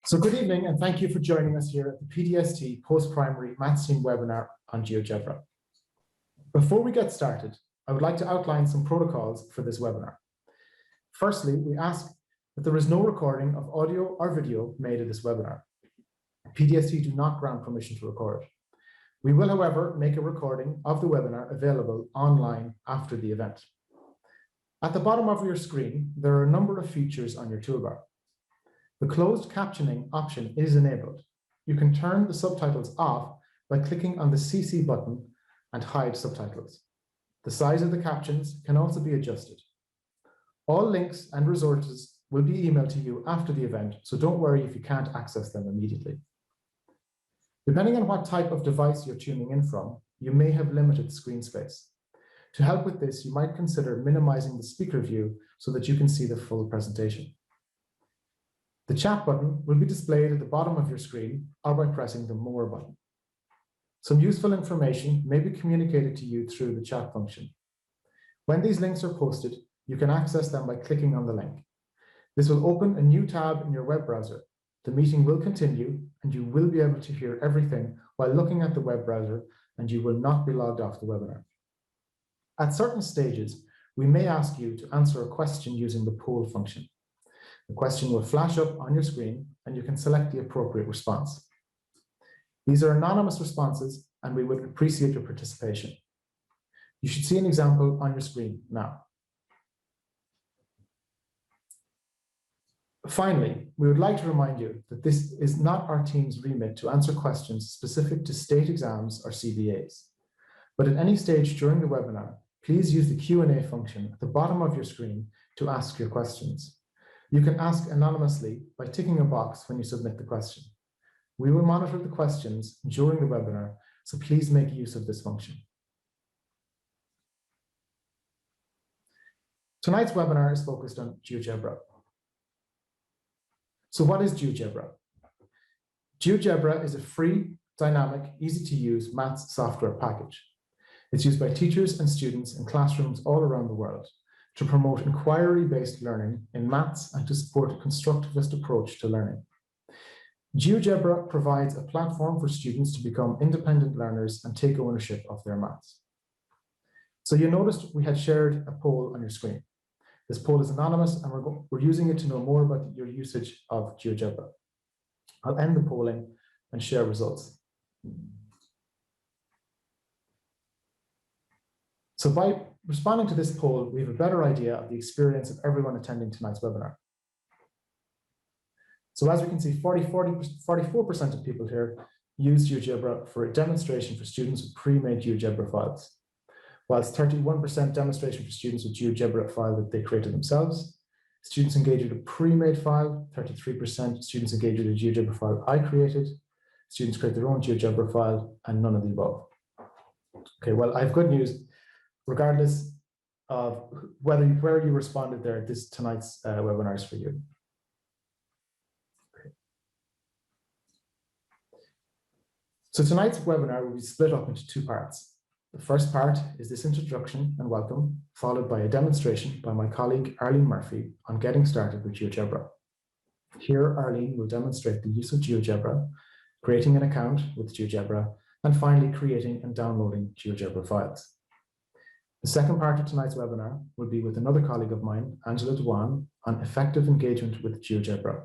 So good evening, and thank you for joining us here at the PDST Post-Primary Maths Team webinar on GeoGebra. Before we get started, I would like to outline some protocols for this webinar. Firstly, we ask that there is no recording of audio or video made of this webinar. PDST do not grant permission to record. We will, however, make a recording of the webinar available online after the event. At the bottom of your screen, there are a number of features on your toolbar. The closed captioning option is enabled. You can turn the subtitles off by clicking on the CC button and hide subtitles. The size of the captions can also be adjusted. All links and resources will be emailed to you after the event, so don't worry if you can't access them immediately. Depending on what type of device you're tuning in from, you may have limited screen space. To help with this, you might consider minimizing the speaker view so that you can see the full presentation. The chat button will be displayed at the bottom of your screen or by pressing the More button. Some useful information may be communicated to you through the chat function. When these links are posted, you can access them by clicking on the link. This will open a new tab in your web browser. The meeting will continue and you will be able to hear everything while looking at the web browser, and you will not be logged off the webinar. At certain stages, we may ask you to answer a question using the poll function. The question will flash up on your screen and you can select the appropriate response. These are anonymous responses and we would appreciate your participation. You should see an example on your screen now. Finally, we would like to remind you that this is not our team's remit to answer questions specific to state exams or CBAs. But at any stage during the webinar, please use the Q&A function at the bottom of your screen to ask your questions. You can ask anonymously by ticking a box when you submit the question. We will monitor the questions during the webinar, so please make use of this function. Tonight's webinar is focused on GeoGebra. So what is GeoGebra? GeoGebra is a free, dynamic, easy-to-use maths software package. It's used by teachers and students in classrooms all around the world to promote inquiry-based learning in maths and to support a constructivist approach to learning. GeoGebra provides a platform for students to become independent learners and take ownership of their maths. So you noticed we had shared a poll on your screen. This poll is anonymous and we're using it to know more about your usage of GeoGebra. I'll end the polling and share results. So by responding to this poll, we have a better idea of the experience of everyone attending tonight's webinar. So as we can see, 44% of people here use GeoGebra for a demonstration for students with pre-made GeoGebra files, whilst 31% demonstration for students with GeoGebra file that they created themselves. Students engage with a pre-made file, 33% students engage with a GeoGebra file I created, students create their own GeoGebra file, and none of the above. Okay, well, I have good news. Regardless of where you responded there, tonight's webinar is for you. Okay. So tonight's webinar will be split up into two parts. The first part is this introduction and welcome, followed by a demonstration by my colleague Arlene Murphy on getting started with GeoGebra. Here, Arlene will demonstrate the use of GeoGebra, creating an account with GeoGebra, and finally creating and downloading GeoGebra files. The second part of tonight's webinar will be with another colleague of mine, Angela Dewan, on effective engagement with GeoGebra.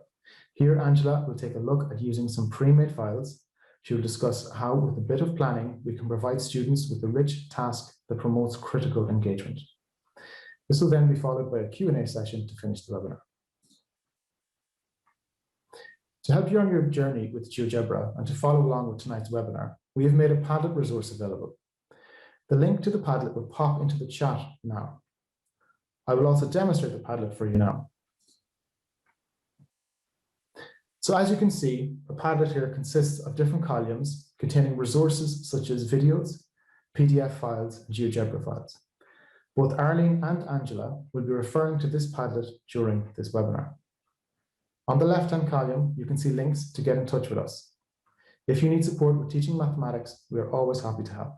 Here, Angela will take a look at using some pre-made files. She will discuss how, with a bit of planning, we can provide students with a rich task that promotes critical engagement. This will then be followed by a Q&A session to finish the webinar. To help you on your journey with GeoGebra and to follow along with tonight's webinar, we have made a Padlet resource available. The link to the Padlet will pop into the chat now. I will also demonstrate the Padlet for you now. So as you can see, the Padlet here consists of different columns containing resources such as videos, PDF files, and GeoGebra files. Both Arlene and Angela will be referring to this Padlet during this webinar. On the left-hand column, you can see links to get in touch with us. If you need support with teaching mathematics, we are always happy to help.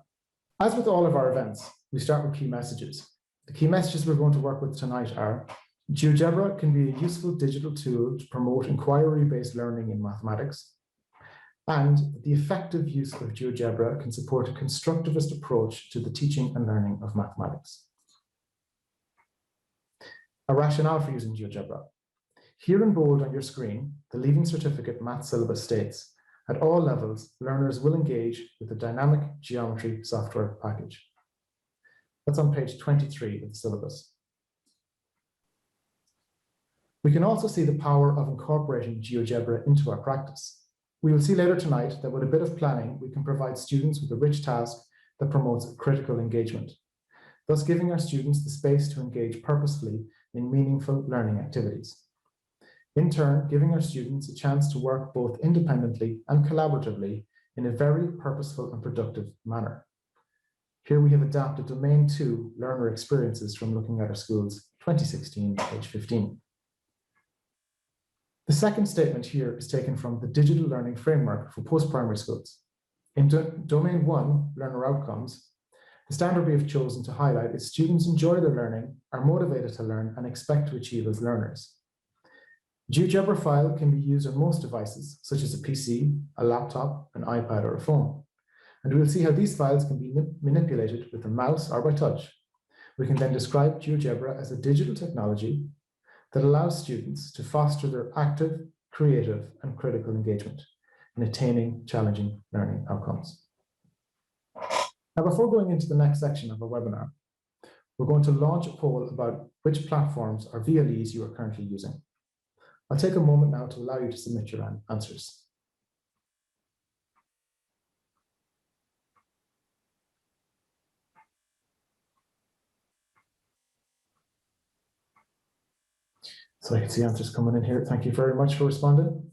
As with all of our events, we start with key messages. The key messages we're going to work with tonight are: GeoGebra can be a useful digital tool to promote inquiry-based learning in mathematics, and the effective use of GeoGebra can support a constructivist approach to the teaching and learning of mathematics. A rationale for using GeoGebra. Here in bold on your screen, the Leaving Certificate Math syllabus states, at all levels, learners will engage with the dynamic geometry software package. That's on page 23 of the syllabus. We can also see the power of incorporating GeoGebra into our practice. We will see later tonight that with a bit of planning, we can provide students with a rich task that promotes critical engagement, thus giving our students the space to engage purposefully in meaningful learning activities. In turn, giving our students a chance to work both independently and collaboratively in a very purposeful and productive manner. Here we have adapted Domain 2 learner experiences from Looking at Our Schools 2016, page 15. The second statement here is taken from the Digital Learning Framework for Post-Primary Schools. In Domain 1, learner outcomes, the standard we have chosen to highlight is students enjoy their learning, are motivated to learn, and expect to achieve as learners. GeoGebra file can be used on most devices, such as a PC, a laptop, an iPad, or a phone. And we will see how these files can be manipulated with a mouse or by touch. We can then describe GeoGebra as a digital technology that allows students to foster their active, creative, and critical engagement in attaining challenging learning outcomes. Now, before going into the next section of our webinar, we're going to launch a poll about which platforms or VLEs you are currently using. I'll take a moment now to allow you to submit your answers. So I can see answers coming in here. Thank you very much for responding.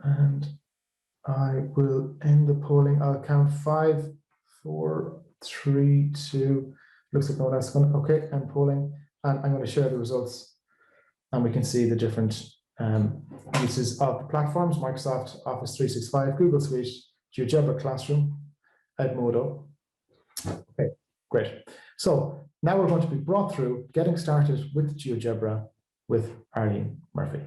And I will end the polling. I'll count 5, 4, 3, 2. Looks like no one else is going to. Okay, I'm polling, and I'm going to share the results, and we can see the different uses of the platforms: Microsoft Office 365, Google Suite, GeoGebra Classroom, Edmodo. Okay, great. So now we're going to be brought through getting started with GeoGebra with Arlene Murphy.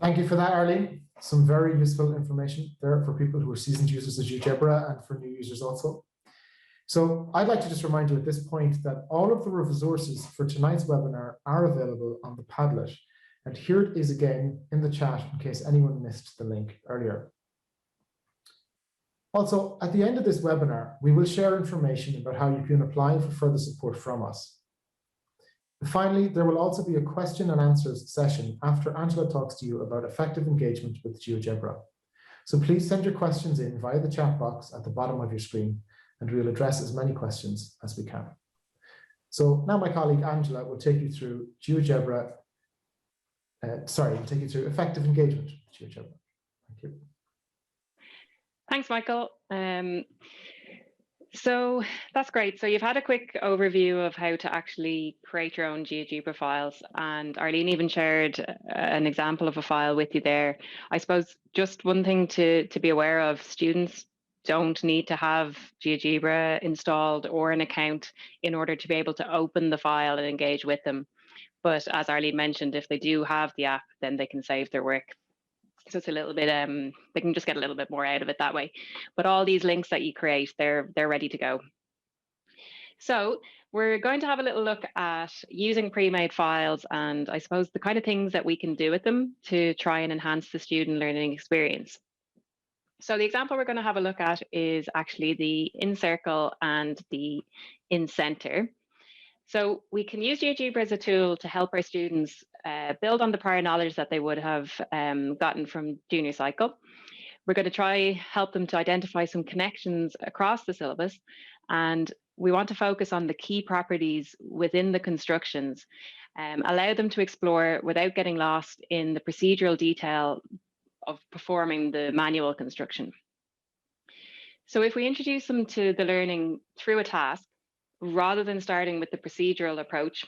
Thank you for that, Arlene. Some very useful information there for people who are seasoned users of GeoGebra and for new users also. So I'd like to just remind you at this point that all of the resources for tonight's webinar are available on the Padlet. And here it is again in the chat in case anyone missed the link earlier. Also, at the end of this webinar, we will share information about how you can apply for further support from us. And finally, there will also be a question and answers session after Angela talks to you about effective engagement with GeoGebra. So please send your questions in via the chat box at the bottom of your screen, and we'll address as many questions as we can. So now my colleague Angela will take you through GeoGebra, will take you through effective engagement with GeoGebra. Thank you. Thanks, Michael. So that's great. So you've had a quick overview of how to actually create your own GeoGebra files, and Arlene even shared an example of a file with you there. I suppose just one thing to be aware of: students don't need to have GeoGebra installed or an account in order to be able to open the file and engage with them. But as Arlene mentioned, if they do have the app, then they can save their work. So it's a little bit, they can just get a little bit more out of it that way. But all these links that you create, they're ready to go. So we're going to have a little look at using pre-made files and I suppose the kind of things that we can do with them to try and enhance the student learning experience. So the example we're going to have a look at is actually the InCircle and the InCenter. So we can use GeoGebra as a tool to help our students build on the prior knowledge that they would have gotten from junior cycle. We're going to try help them to identify some connections across the syllabus, and we want to focus on the key properties within the constructions, allow them to explore without getting lost in the procedural detail of performing the manual construction. So if we introduce them to the learning through a task, rather than starting with the procedural approach,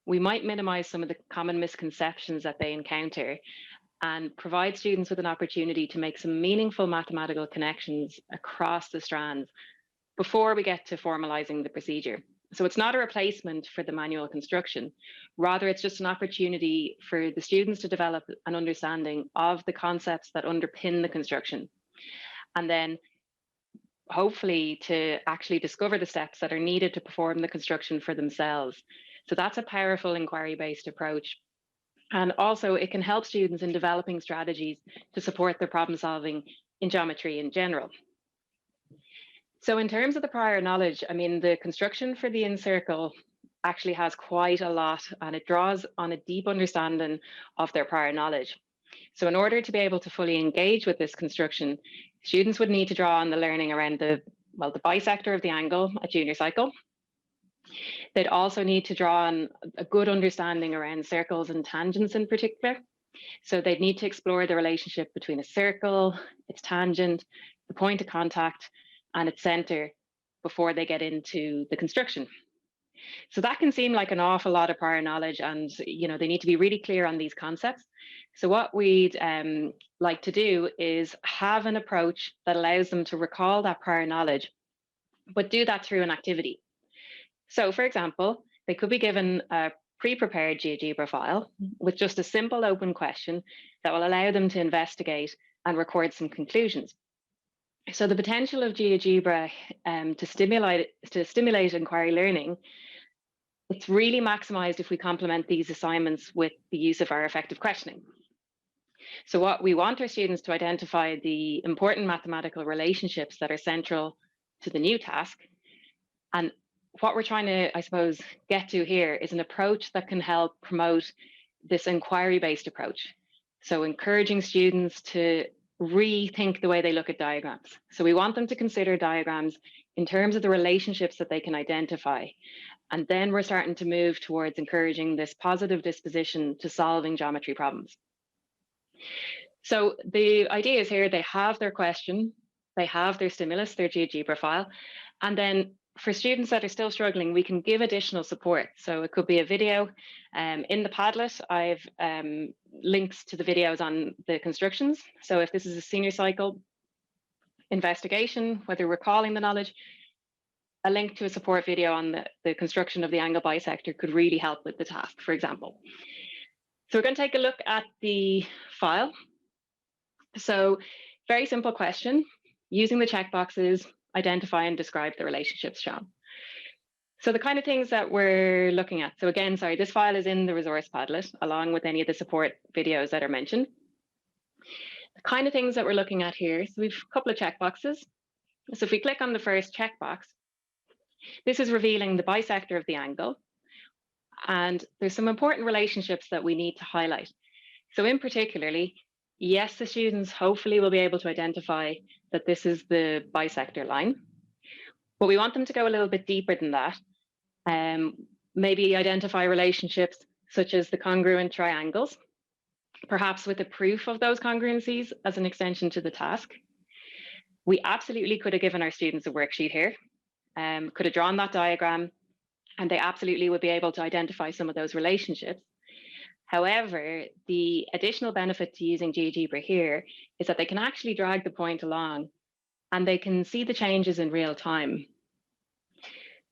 we might minimize some of the common misconceptions that they encounter and provide students with an opportunity to make some meaningful mathematical connections across the strands before we get to formalizing the procedure. So it's not a replacement for the manual construction. Rather, it's just an opportunity for the students to develop an understanding of the concepts that underpin the construction. And then hopefully to actually discover the steps that are needed to perform the construction for themselves. So that's a powerful inquiry-based approach. And also it can help students in developing strategies to support their problem solving in geometry in general. So in terms of the prior knowledge, I mean, the construction for the InCircle actually has quite a lot, and it draws on a deep understanding of their prior knowledge. So in order to be able to fully engage with this construction, students would need to draw on the learning around the bisector of the angle at junior cycle. They'd also need to draw on a good understanding around circles and tangents in particular. So they'd need to explore the relationship between a circle, its tangent, the point of contact, and its center before they get into the construction. So that can seem like an awful lot of prior knowledge, and they need to be really clear on these concepts. So what we'd like to do is have an approach that allows them to recall that prior knowledge, but do that through an activity. So for example, they could be given a pre-prepared GeoGebra file with just a simple open question that will allow them to investigate and record some conclusions. So the potential of GeoGebra to stimulate inquiry learning, it's really maximized if we complement these assignments with the use of our effective questioning. So what we want our students to identify the important mathematical relationships that are central to the new task. And what we're trying to, I suppose, get to here is an approach that can help promote this inquiry-based approach. So encouraging students to rethink the way they look at diagrams. So we want them to consider diagrams in terms of the relationships that they can identify. And then we're starting to move towards encouraging this positive disposition to solving geometry problems. So the idea is here, they have their question, they have their stimulus, their GeoGebra file, and then for students that are still struggling, we can give additional support. So it could be a video. In the Padlet, I've links to the videos on the constructions. So if this is a senior cycle investigation, whether recalling the knowledge, a link to a support video on the construction of the angle bisector could really help with the task, for example. So we're going to take a look at the file. So very simple question, using the checkboxes, identify and describe the relationships shown. So the kind of things that we're looking at. So again, sorry, this file is in the resource Padlet along with any of the support videos that are mentioned. The kind of things that we're looking at here, so we've a couple of checkboxes. So if we click on the first checkbox, this is revealing the bisector of the angle. And there's some important relationships that we need to highlight. So in particularly, yes, the students hopefully will be able to identify that this is the bisector line, but we want them to go a little bit deeper than that. Maybe identify relationships such as the congruent triangles, perhaps with a proof of those congruencies as an extension to the task. We absolutely could have given our students a worksheet here, could have drawn that diagram, and they absolutely would be able to identify some of those relationships. However, the additional benefit to using GeoGebra here is that they can actually drag the point along and they can see the changes in real time.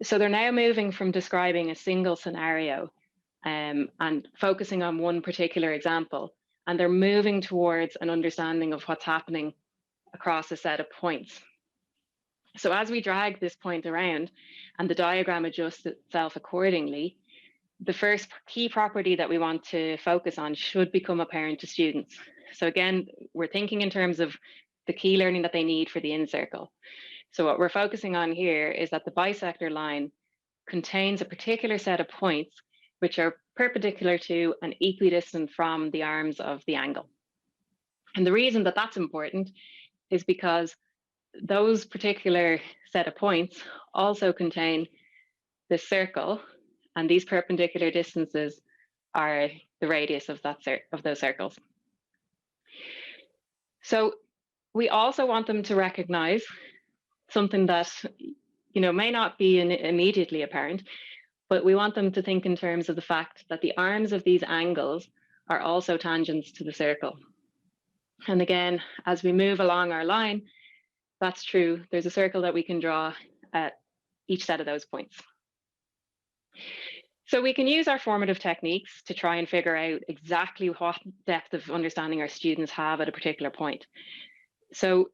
So they're now moving from describing a single scenario and focusing on one particular example, and they're moving towards an understanding of what's happening across a set of points. So as we drag this point around and the diagram adjusts itself accordingly, the first key property that we want to focus on should become apparent to students. So again, we're thinking in terms of the key learning that they need for the in-circle. So what we're focusing on here is that the bisector line contains a particular set of points which are perpendicular to and equidistant from the arms of the angle. And the reason that that's important is because those particular set of points also contain the circle, and these perpendicular distances are the radius of those circles. So we also want them to recognize something that may not be immediately apparent, but we want them to think in terms of the fact that the arms of these angles are also tangents to the circle. And again, as we move along our line, that's true. There's a circle that we can draw at each set of those points. So we can use our formative techniques to try and figure out exactly what depth of understanding our students have at a particular point. So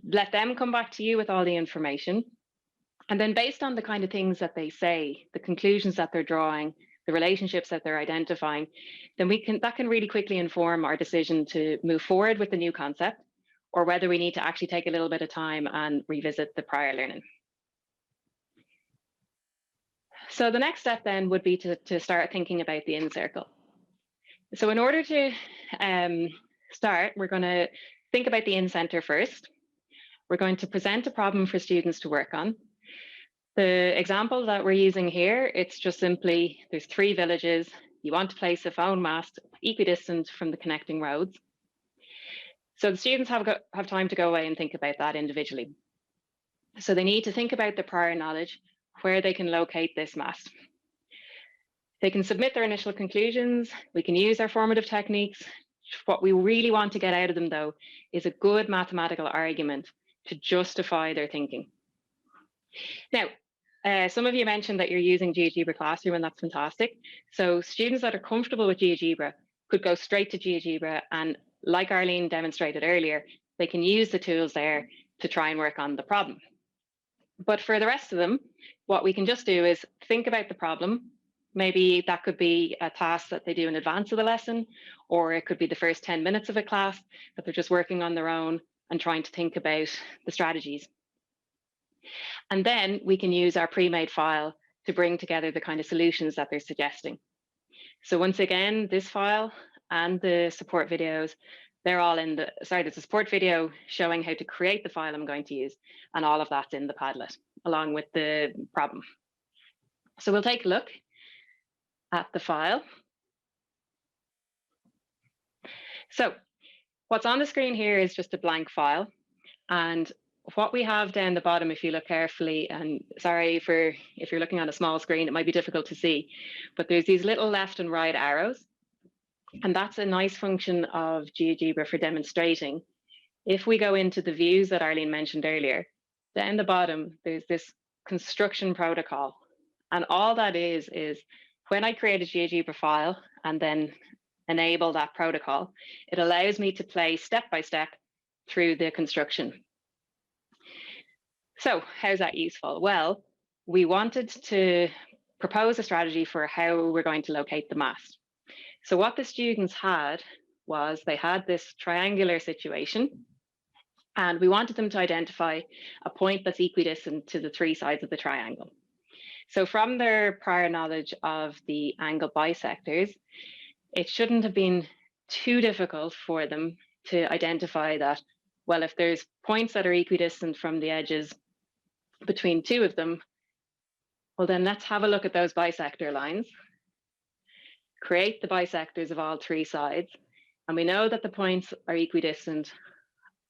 let them come back to you with all the information. And then based on the kind of things that they say, the conclusions that they're drawing, the relationships that they're identifying, then that can really quickly inform our decision to move forward with the new concept, or whether we need to actually take a little bit of time and revisit the prior learning. So the next step then would be to start thinking about the in-circle. So in order to start, we're going to think about the in-center first. We're going to present a problem for students to work on. The example that we're using here, it's just simply, there's 3 villages. You want to place a phone mast equidistant from the connecting roads. So the students have time to go away and think about that individually. So they need to think about the prior knowledge, where they can locate this mast. They can submit their initial conclusions. We can use our formative techniques. What we really want to get out of them, though, is a good mathematical argument to justify their thinking. Now, some of you mentioned that you're using GeoGebra Classroom, and that's fantastic. So students that are comfortable with GeoGebra could go straight to GeoGebra, and like Arlene demonstrated earlier, they can use the tools there to try and work on the problem. But for the rest of them, what we can just do is think about the problem. Maybe that could be a task that they do in advance of the lesson, or it could be the first 10 minutes of a class that they're just working on their own and trying to think about the strategies. And then we can use our pre-made file to bring together the kind of solutions that they're suggesting. So once again, this file and the support videos, they're all in there's a support video showing how to create the file I'm going to use, and all of that's in the Padlet, along with the problem. So we'll take a look at the file. So what's on the screen here is just a blank file. And what we have down the bottom, if you look carefully, and sorry if you're looking on a small screen, it might be difficult to see, but there's these little left and right arrows. And that's a nice function of GeoGebra for demonstrating. If we go into the views that Arlene mentioned earlier, down the bottom, there's this construction protocol. And all that is when I create a GeoGebra file and then enable that protocol, it allows me to play step by step through the construction. So how's that useful? Well, we wanted to propose a strategy for how we're going to locate the mast. So what the students had was they had this triangular situation, and we wanted them to identify a point that's equidistant to the three sides of the triangle. So from their prior knowledge of the angle bisectors, it shouldn't have been too difficult for them to identify that, well, if there's points that are equidistant from the edges between two of them, well, then let's have a look at those bisector lines, create the bisectors of all three sides, and we know that the points are equidistant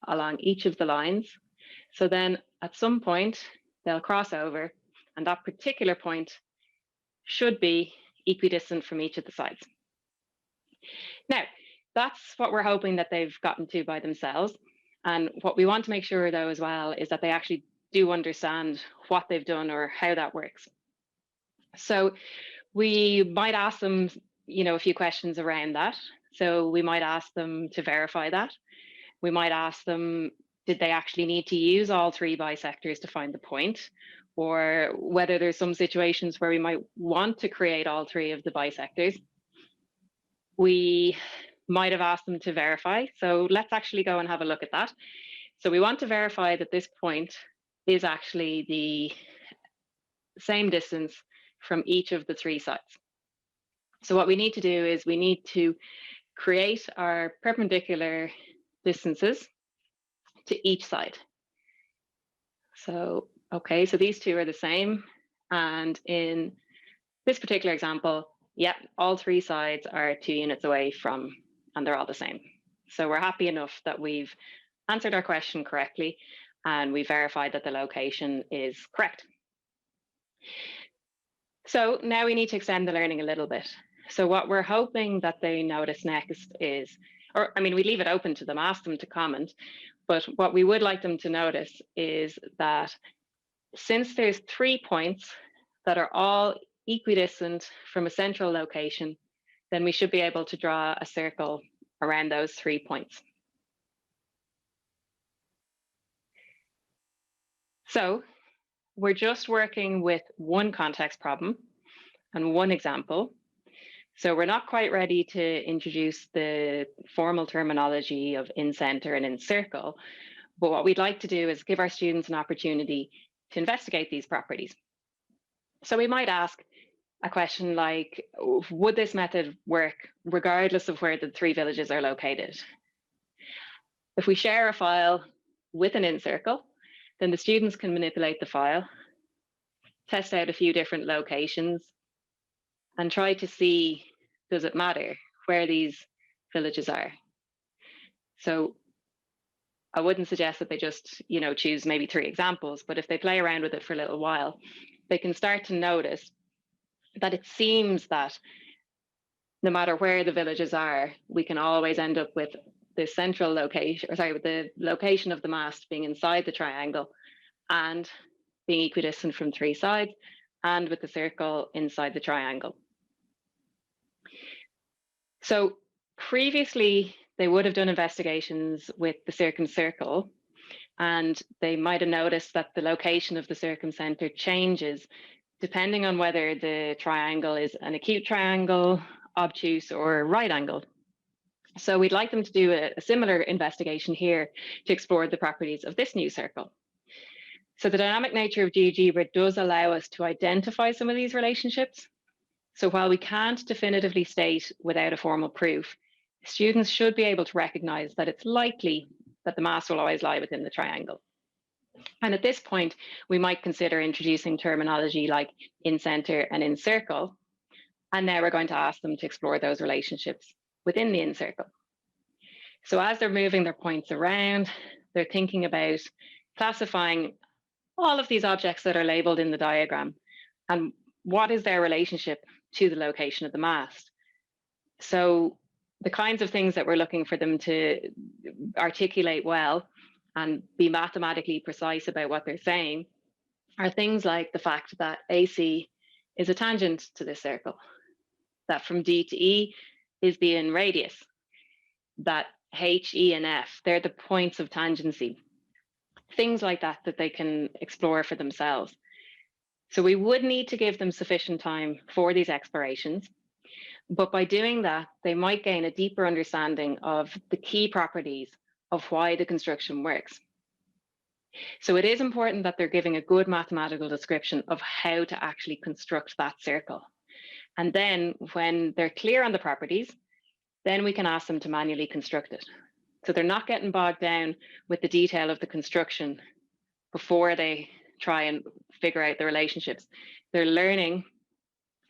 along each of the lines. So then at some point, they'll cross over, and that particular point should be equidistant from each of the sides. Now, that's what we're hoping that they've gotten to by themselves. And what we want to make sure, though, as well, is that they actually do understand what they've done or how that works. So we might ask them, a few questions around that. So we might ask them to verify that. We might ask them, did they actually need to use all three bisectors to find the point? Or whether there's some situations where we might want to create all three of the bisectors. We might have asked them to verify. So let's actually go and have a look at that. So we want to verify that this point is actually the same distance from each of the three sides. So what we need to do is we need to create our perpendicular distances to each side. So, okay, so these two are the same. And in this particular example, yep, all three sides are 2 units away from, and they're all the same. So we're happy enough that we've answered our question correctly and we verified that the location is correct. So now we need to extend the learning a little bit. So what we're hoping that they notice next is, we leave it open to them, ask them to comment, but what we would like them to notice is that since there's 3 points that are all equidistant from a central location, then we should be able to draw a circle around those 3 points. So we're just working with one context problem and one example. So we're not quite ready to introduce the formal terminology of in-center and in-circle, but what we'd like to do is give our students an opportunity to investigate these properties. So we might ask a question like, would this method work regardless of where the 3 villages are located? If we share a file with an in-circle, then the students can manipulate the file, test out a few different locations, and try to see, does it matter where these villages are? So I wouldn't suggest that they just, choose maybe 3 examples, but if they play around with it for a little while, they can start to notice that it seems that no matter where the villages are, we can always end up with the central location, with the location of the mast being inside the triangle and being equidistant from 3 sides, and with the circle inside the triangle. So previously, they would have done investigations with the circumcircle, and they might have noticed that the location of the circumcenter changes depending on whether the triangle is an acute triangle, obtuse, or right angle. So we'd like them to do a similar investigation here to explore the properties of this new circle. So the dynamic nature of GeoGebra does allow us to identify some of these relationships. So while we can't definitively state without a formal proof, students should be able to recognize that it's likely that the mast will always lie within the triangle. And at this point, we might consider introducing terminology like in-center and in-circle. And now we're going to ask them to explore those relationships within the in-circle. So as they're moving their points around, they're thinking about classifying all of these objects that are labeled in the diagram and what is their relationship to the location of the mast. So the kinds of things that we're looking for them to articulate well and be mathematically precise about what they're saying are things like the fact that AC is a tangent to this circle, that from D to E, is the in radius. That H, E, and F, they're the points of tangency. Things like that that they can explore for themselves. So we would need to give them sufficient time for these explorations. But by doing that, they might gain a deeper understanding of the key properties of why the construction works. So it is important that they're giving a good mathematical description of how to actually construct that circle. And then when they're clear on the properties, then we can ask them to manually construct it. So they're not getting bogged down with the detail of the construction before they try and figure out the relationships. They're learning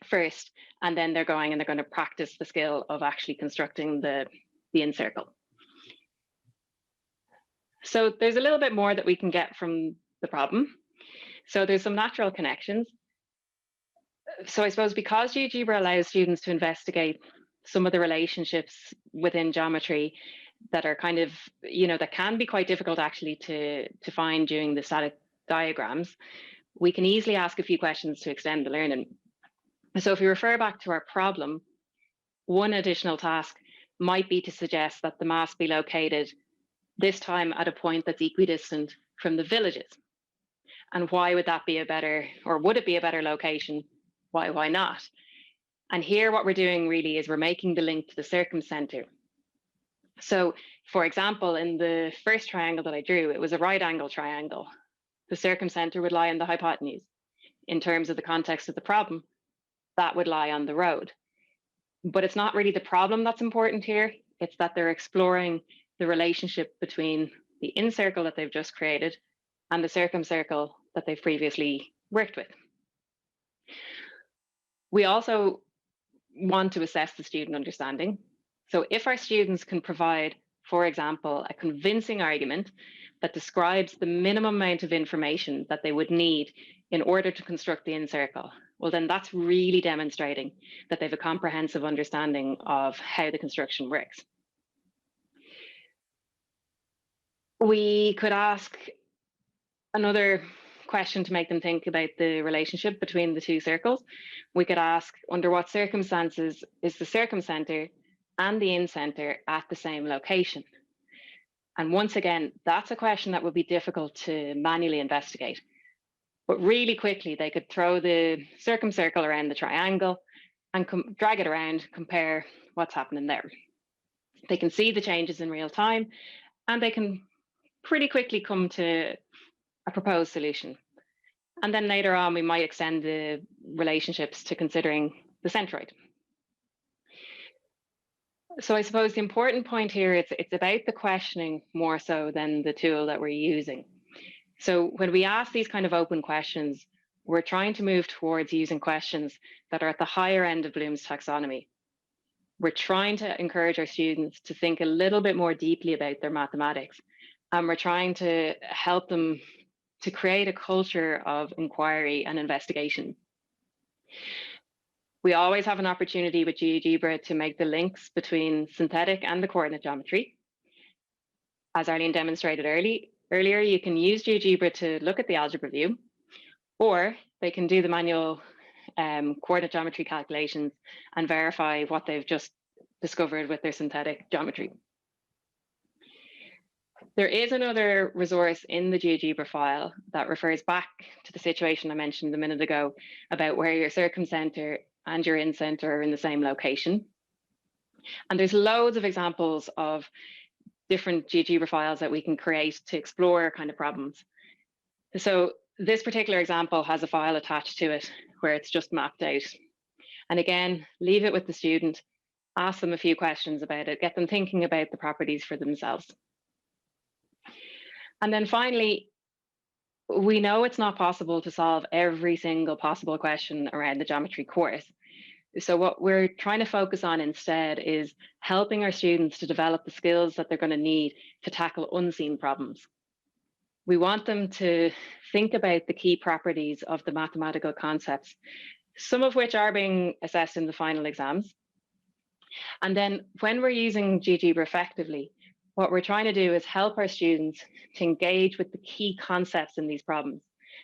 first, and then they're going to practice the skill of actually constructing the in circle. So there's a little bit more that we can get from the problem. So there's some natural connections. So I suppose because GeoGebra allows students to investigate some of the relationships within geometry that are kind of, that can be quite difficult actually to find during the static diagrams, we can easily ask a few questions to extend the learning. So if we refer back to our problem, one additional task might be to suggest that the mass be located this time at a point that's equidistant from the villages. And why would that be a better, or would it be a better location? Why not? And here what we're doing really is we're making the link to the circumcenter. So for example, in the first triangle that I drew, it was a right angle triangle. The circumcenter would lie on the hypotenuse. In terms of the context of the problem, that would lie on the road. But it's not really the problem that's important here. It's that they're exploring the relationship between the in circle that they've just created and the circumcircle that they've previously worked with. We also want to assess the student understanding. So if our students can provide, for example, a convincing argument that describes the minimum amount of information that they would need in order to construct the in circle, well, then that's really demonstrating that they have a comprehensive understanding of how the construction works. We could ask another question to make them think about the relationship between the two circles. We could ask, under what circumstances is the circumcenter and the in-center at the same location? And once again, that's a question that would be difficult to manually investigate. But really quickly, they could throw the circumcircle around the triangle and drag it around, compare what's happening there. They can see the changes in real time, and they can pretty quickly come to a proposed solution. And then later on, we might extend the relationships to considering the centroid. So I suppose the important point here is it's about the questioning more so than the tool that we're using. So when we ask these kind of open questions, we're trying to move towards using questions that are at the higher end of Bloom's taxonomy. We're trying to encourage our students to think a little bit more deeply about their mathematics. And we're trying to help them to create a culture of inquiry and investigation. We always have an opportunity with GeoGebra to make the links between synthetic and the coordinate geometry. As Arlene demonstrated earlier, you can use GeoGebra to look at the algebra view, or they can do the manual coordinate geometry calculations and verify what they've just discovered with their synthetic geometry. There is another resource in the GeoGebra file that refers back to the situation I mentioned a minute ago about where your circumcenter and your in-center are in the same location. And there's loads of examples of different GeoGebra files that we can create to explore kind of problems. So this particular example has a file attached to it where it's just mapped out. And again, leave it with the student, ask them a few questions about it, get them thinking about the properties for themselves. And then finally, we know it's not possible to solve every single possible question around the geometry course. So what we're trying to focus on instead is helping our students to develop the skills that they're going to need to tackle unseen problems. We want them to think about the key properties of the mathematical concepts, some of which are being assessed in the final exams. And then when we're using GeoGebra effectively, what we're trying to do is help our students to engage with the key concepts in these problems.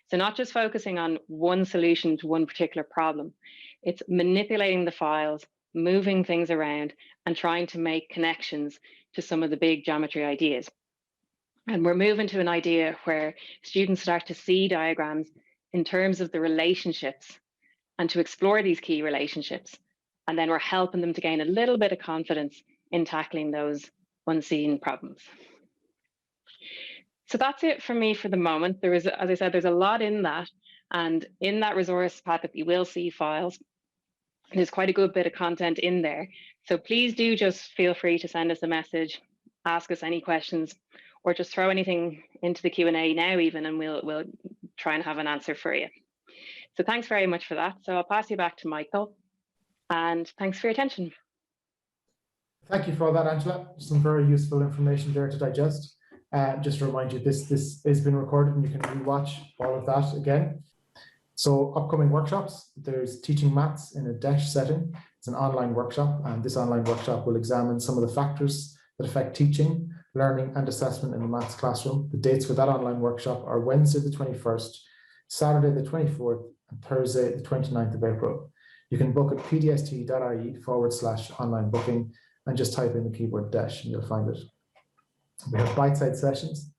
So not just focusing on one solution to one particular problem, it's manipulating the files, moving things around and trying to make connections to some of the big geometry ideas. And we're moving to an idea where students start to see diagrams in terms of the relationships and to explore these key relationships. And then we're helping them to gain a little bit of confidence in tackling those unseen problems. So that's it for me for the moment. There is, as I said, there's a lot in that. And in that resource packet, you will see files. There's quite a good bit of content in there. So please do just feel free to send us a message, ask us any questions, or just throw anything into the Q&A now even, and we'll try and have an answer for you. So thanks very much for that. So I'll pass you back to Michael, and thanks for your attention. Thank you for all that, Angela. Some very useful information there to digest. Just to remind you, this has been recorded and you can rewatch all of that again. So upcoming workshops, there's teaching maths in a DESH setting. It's an online workshop, and this online workshop will examine some of the factors that affect teaching, learning and assessment in the maths classroom. The dates for that online workshop are Wednesday the 21st, Saturday the 24th, and Thursday the 29th of April. You can book at pdst.ie/online booking and just type in the keyword DESH and you'll find it. We have bite-sized sessions.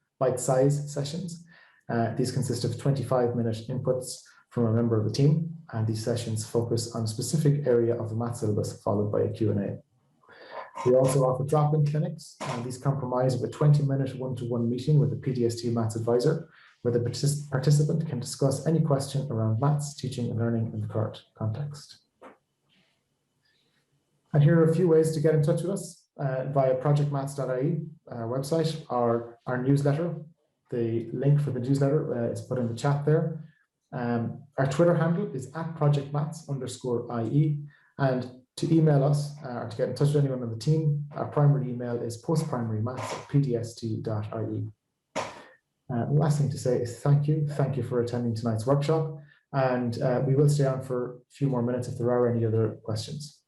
These consist of 25-minute inputs from a member of the team, and these sessions focus on a specific area of the math syllabus, followed by a Q&A. We also offer drop-in clinics, and these comprise of a 20-minute one-to-one meeting with a PDST maths advisor, where the participant can discuss any question around maths, teaching and learning in the current context. And here are a few ways to get in touch with us via projectmaths.ie website, or our newsletter. The link for the newsletter is put in the chat there. Our Twitter handle is @projectmaths_IE, and to email us or to get in touch with anyone on the team, our primary email is postprimarymaths@pdst.ie. The last thing to say is thank you for attending tonight's workshop, and we will stay on for a few more minutes if there are any other questions.